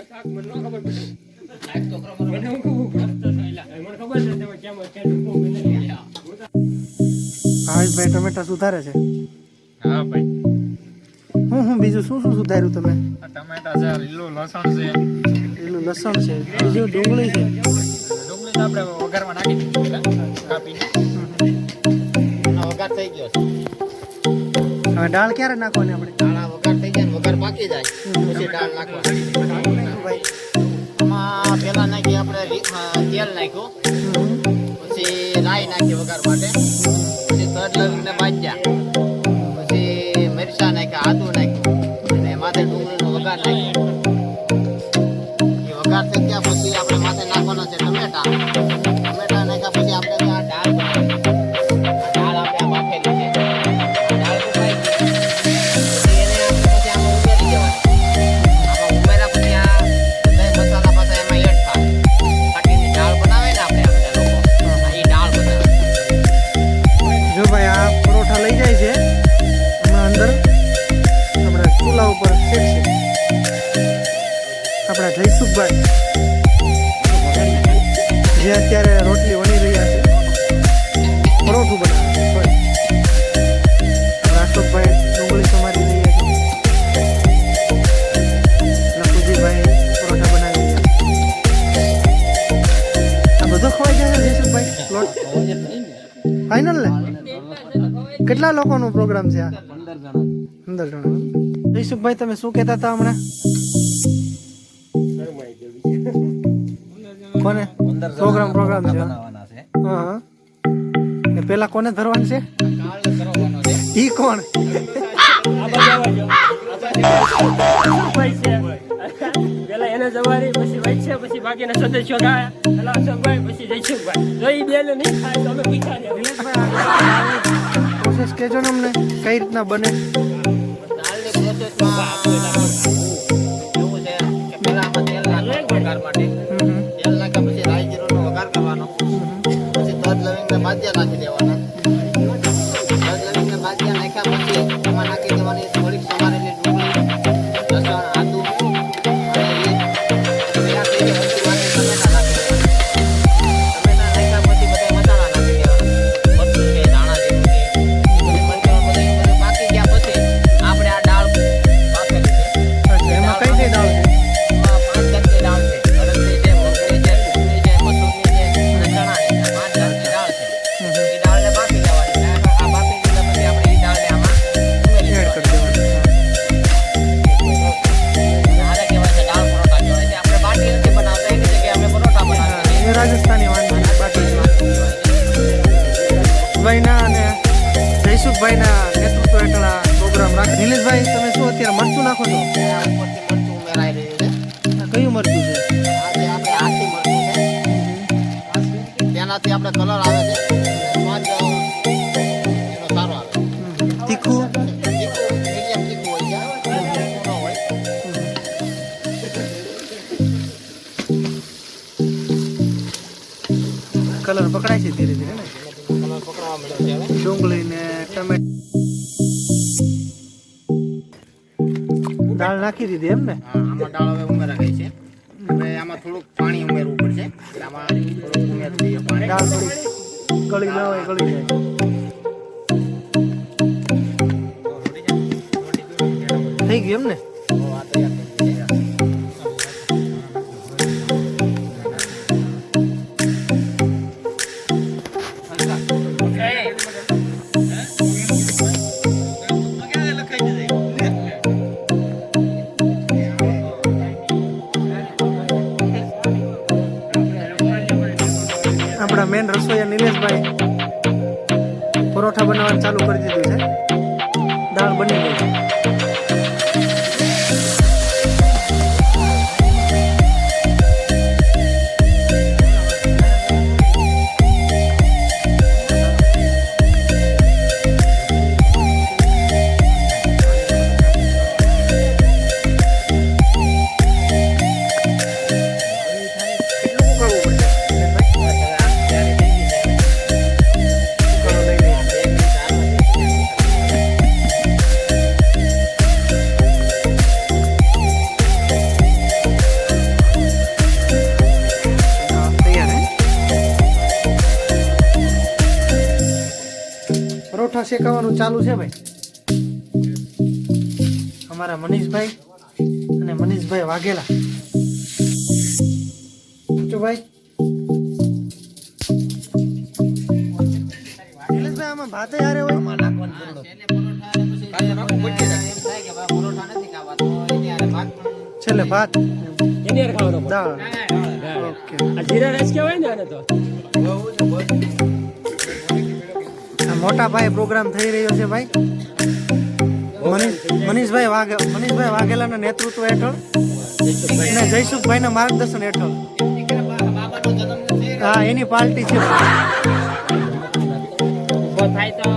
ભાઈ ટમેટા સુધારે છે. હા ભાઈ. હું બીજું શું સુધાર્યું તમે? ટમેટા છે, લીલું લસણ છે. લીલું લસણ છે, બીજું ડુંગળી છે. ડુંગળી તો આપણે વઘારમાં નાખી દીધી કાપીને. વઘાર થઈ ગયો છે. હવે દાળ ક્યારે નાખવાની આપણે? દાળ વઘાર થઈ જાય, વઘાર પાકી જાય પછી દાળ નાખવાની. ભાઈ આમાં પેલા નાખી આપણે તેલ નાખ્યું, પછી રાઈ નાખી વઘાર માટે, પછી તજ લવિંગને ભાજ્યા, પછી મરચાં નાખ્યા, આદુ નાખ્યું અને માથે ડુંગળીનો વઘાર નાખ્યો. એ વઘાર થઈ ગયા પછી આપણે માથે નાખવાના છે ટમેટા. ટમેટા નાખ્યા પછી આપણે આ દાળ બનાવવાની. દાળ આપણે આ બાફેલી છે. દાળ ઉકાળી પછી એને પછી આમાં ઉમેરી દેવાની. આમાં ઉમેર્યા પછી આ બધા મસાલા પાછા એમાં એડ થાય. બાકીની દાળ બનાવે ને આપણે લોકો એ દાળ બનાવે. જો ભાઈ આ પરોઠા લઈ જાય છે હમણાં અંદર આપણા ચૂલા ઉપર શેકશે આપણા જયસુખભાઈ, જે અત્યારે રોટલી વણી રહ્યા છે, પરોઠું બનાવે છે. અશોકભાઈ ડુંગળી સમારી રહ્યા છે, લખુજીભાઈ પરોઠા બનાવી રહ્યા છે. આ બધો ખવાઈ જાય છે જયસુખભાઈ લોટ ફાઇનલ ને? કેટલા લોકોનો પ્રોગ્રામ છે આ? 15 જણા. જયસુખભાઈ તમે શું કહેતા હતા હમણાં? કોને પ્રોગ્રામ છે? હા એ પેલા કોને ધરવાનું છે? ઈ કોણ? પેલા એને જવારી પછી વૈદ છે, પછી બાકીના સદસ્યો ગાયા, પેલા અશોકભાઈ પછી જયસુખભાઈ. જો ઈ બેને નહીં ખાય તો અમે પીછા ને. પ્રોસેસ કહેજો ને અમને કઈ રીતના બને. દાળની પ્રોસેસમાં એવું છે કે પહેલા આમાં તેલ નાખવાનું વઘાર માટે. તેલ નાખ્યા પછી રાઈ જીરુંનો વઘાર કરવાનો, પછી તજ લવિંગને ભાજ્યા નાખી દેવાના. તજ લવિંગને ભાજ્યા નાખ્યા પછી એમાં નાખી દેવાની થોડીક સમારેલી ડુંગળી, લસણ, આદુ અને ટમેટા નાખી દેવાના. ટમેટા નાખ્યા પછી બધા મસાલા નાખી દેવાના. મરચું છે, ધાણા જીરું છે, પછી મરચાં બધું પાકી ગયા પછી આપણે આ દાળ બાફેલી છે. એમાં કઈ કઈ દાળ છે? એમાં 5 જાતની દાળ છે. અડદની છે, મગની છે, ટુકડી છે, મસૂરની છે અને ચણાની છે. 5 જાતની દાળ છે. એ દાળને બાફી દેવાની. આ બાફી દીધા પછી આપણે એ દાળને આમાં ઉમેરી એડ કરી દેવાનું. આને કહેવાય છે દાળ પરોઠા કહેવાય છે. આપણે બાટી નથી બનાવતા, એની જગ્યાએ આપણે પરોઠા બનાવીએ છીએ. એ રાજસ્થાની વાનગી બાકી ભાઈના અને જયસુખભાઈના નેતૃત્વ હેઠળ આ પ્રોગ્રામ રાખે. નિલેશભાઈ તમે શું અત્યારે મરચું નાખો છો? ઉપરથી મરચું ઉમેરાઈ રહ્યું છે. આ કયું મરચું છે? આ જે આપણે હાથી મરચું છે. તેનાથી આપણે કલર આવે છે. સ્વાદ એનો સારો આવે છે. તીખું મીડિયમ તીખું હોય છે. ન હોય. કલર પકડાય છે ધીરે ધીરે ને. કલર પકડવા મળ્યો છે હવે. ડુંગળી ને ટમેટા દાળ નાખી દીધી એમ ને? હા, આમાં દાળ હવે ઉમેરા ગઈ છે. હવે આમાં થોડુંક પાણી ઉમેરવું પડશે. એટલે આમાં થોડુંક ઉમેરી દઈએ પાણી. દાળ થોડી ગળી ના હોય ગળી જાય. થઈ ગયું એમ ને? આ તૈયાર થઈ ગઈ છે. આપણા મેન રસોઈયા નિલેશભાઈ પરોઠા બનાવવાનું ચાલુ કરી દીધું છે. દાળ બની ગઈ છે. શેકાવાનું ચાલુ છે ભાઈ. અમારા મનીષભાઈ અને મનીષભાઈ વાઘેલા. જો ભાઈ નિલેશભાઈ આમાં ભાતે હારે હોય. છેલ્લે પરોઠા અને પછી એમ થાય કે ભાઈ પરોઠા નથી ખાવા તો એની હારે ભાત પણ છેલ્લે ભાત એની હારે ખાવાનો પણ. દાળ. હા. ઓકે. આ જીરા રાઈસ કહેવાય ને આને તો. આ મોટા ભાઈ પ્રોગ્રામ થઈ રહ્યો છે ભાઈ. મનીષભાઈ વાઘેલાના નેતૃત્વ હેઠળ અને જયસુખભાઈના માર્ગદર્શન હેઠળ બાબાનો જન્મદિન છે. હા એની પાર્ટી છે. ઊભો થાય તો